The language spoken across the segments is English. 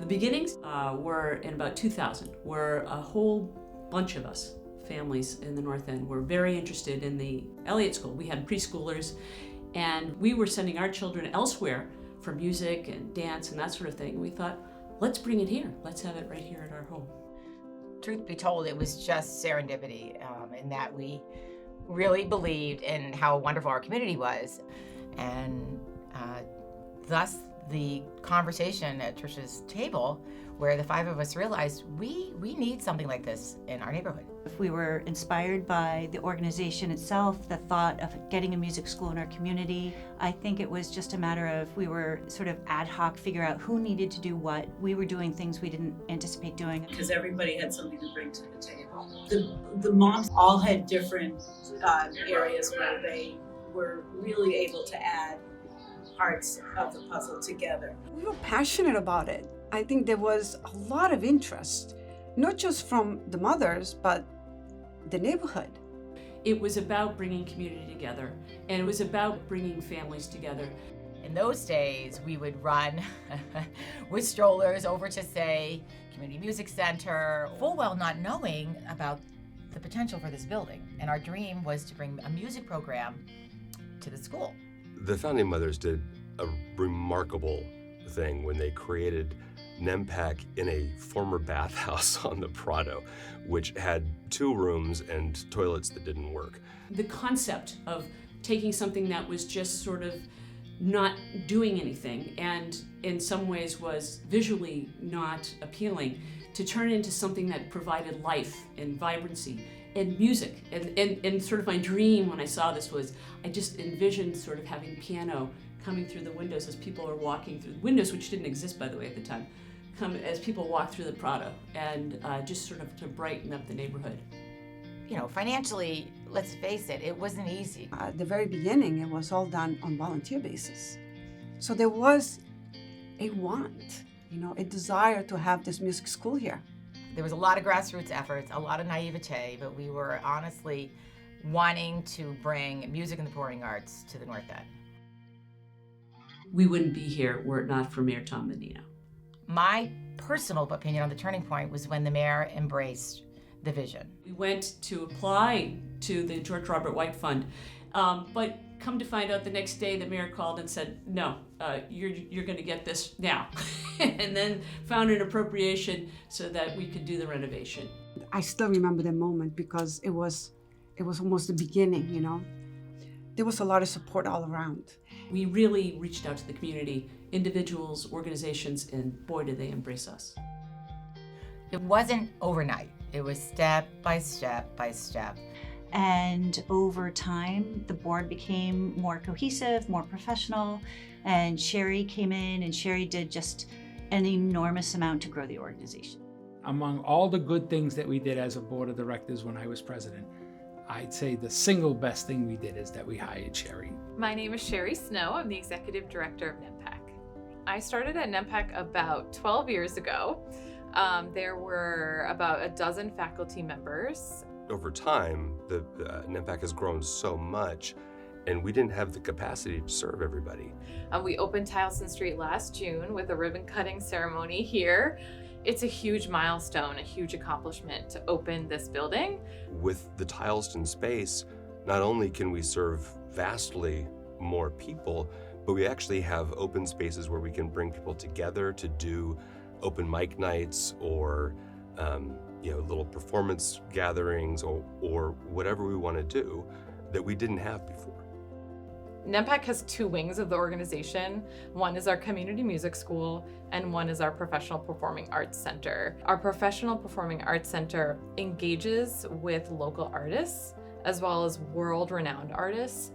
beginnings were in about 2000, where a whole bunch of us, families in the North End, were very interested in the Elliott School. We had preschoolers, and we were sending our children elsewhere for music and dance and that sort of thing. We thought, let's bring it here. Let's have it right here at our home. Truth be told, it was just serendipity in that we really believed in how wonderful our community was. And thus the conversation at Tricia's table where the five of us realized we need something like this in our neighborhood. We were inspired by the organization itself, the thought of getting a music school in our community. I think it was just a matter of we were sort of ad hoc, figure out who needed to do what. We were doing things we didn't anticipate doing. Because everybody had something to bring to the table. The moms all had different areas where they were really able to add parts of the puzzle together. We were passionate about it. I think there was a lot of interest, not just from the mothers, but the neighborhood. It was about bringing community together, and it was about bringing families together. In those days, we would run with strollers over to, say, Community Music Center, full well not knowing about the potential for this building. And our dream was to bring a music program to the school. The founding mothers did a remarkable thing when they created NEMPAC in a former bathhouse on the Prado, which had 2 rooms and toilets that didn't work. The concept of taking something that was just sort of not doing anything and in some ways was visually not appealing to turn into something that provided life and vibrancy and music. And sort of my dream when I saw this was I just envisioned sort of having piano coming through the windows as people are walking through the windows, which didn't exist, by the way, at the time, as people walk through the Prado, and just sort of to brighten up the neighborhood. You know, financially, let's face it, it wasn't easy. At the very beginning, it was all done on volunteer basis. So there was a want, a desire to have this music school here. There was a lot of grassroots efforts, a lot of naivete, but we were honestly wanting to bring music and the performing arts to the North End. We wouldn't be here were it not for Mayor Tom Menino. My personal opinion on the turning point was when the mayor embraced the vision. We went to apply to the George Robert White Fund, but come to find out the next day the mayor called and said, no, you're going to get this now. And then found an appropriation so that we could do the renovation. I still remember the moment because it was almost the beginning, There was a lot of support all around. We really reached out to the community, individuals, organizations, and boy, did they embrace us. It wasn't overnight. It was step by step by step. And over time, the board became more cohesive, more professional, and Sherry came in and Sherry did just an enormous amount to grow the organization. Among all the good things that we did as a board of directors when I was president, I'd say the single best thing we did is that we hired Sherry. My name is Sherry Snow. I'm the executive director of NEMPAC. I started at NEMPAC about 12 years ago. There were about a dozen faculty members. Over time, the NEMPAC has grown so much, and we didn't have the capacity to serve everybody. We opened Tileston Street last June with a ribbon cutting ceremony here. It's a huge milestone, a huge accomplishment to open this building. With the Tileston space, not only can we serve vastly more people, but we actually have open spaces where we can bring people together to do open mic nights or little performance gatherings or whatever we want to do that we didn't have before. NEMPAC has 2 wings of the organization. One is our community music school and one is our professional performing arts center. Our professional performing arts center engages with local artists as well as world-renowned artists,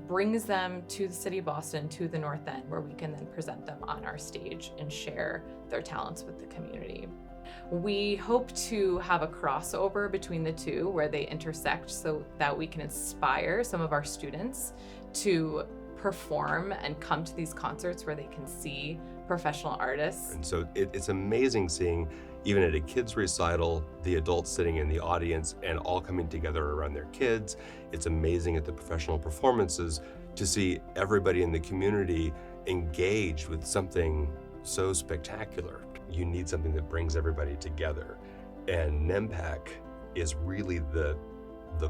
brings them to the city of Boston, to the North End, where we can then present them on our stage and share their talents with the community. We hope to have a crossover between the two where they intersect so that we can inspire some of our students to perform and come to these concerts where they can see professional artists. And so it's amazing seeing, even at a kids recital, the adults sitting in the audience and all coming together around their kids. It's amazing at the professional performances to see everybody in the community engaged with something so spectacular. you need something that brings everybody together. And NEMPAC is really the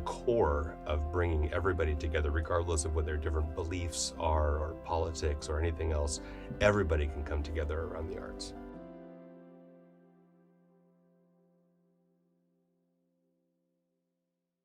core of bringing everybody together, regardless of what their different beliefs are or politics or anything else. Everybody can come together around the arts.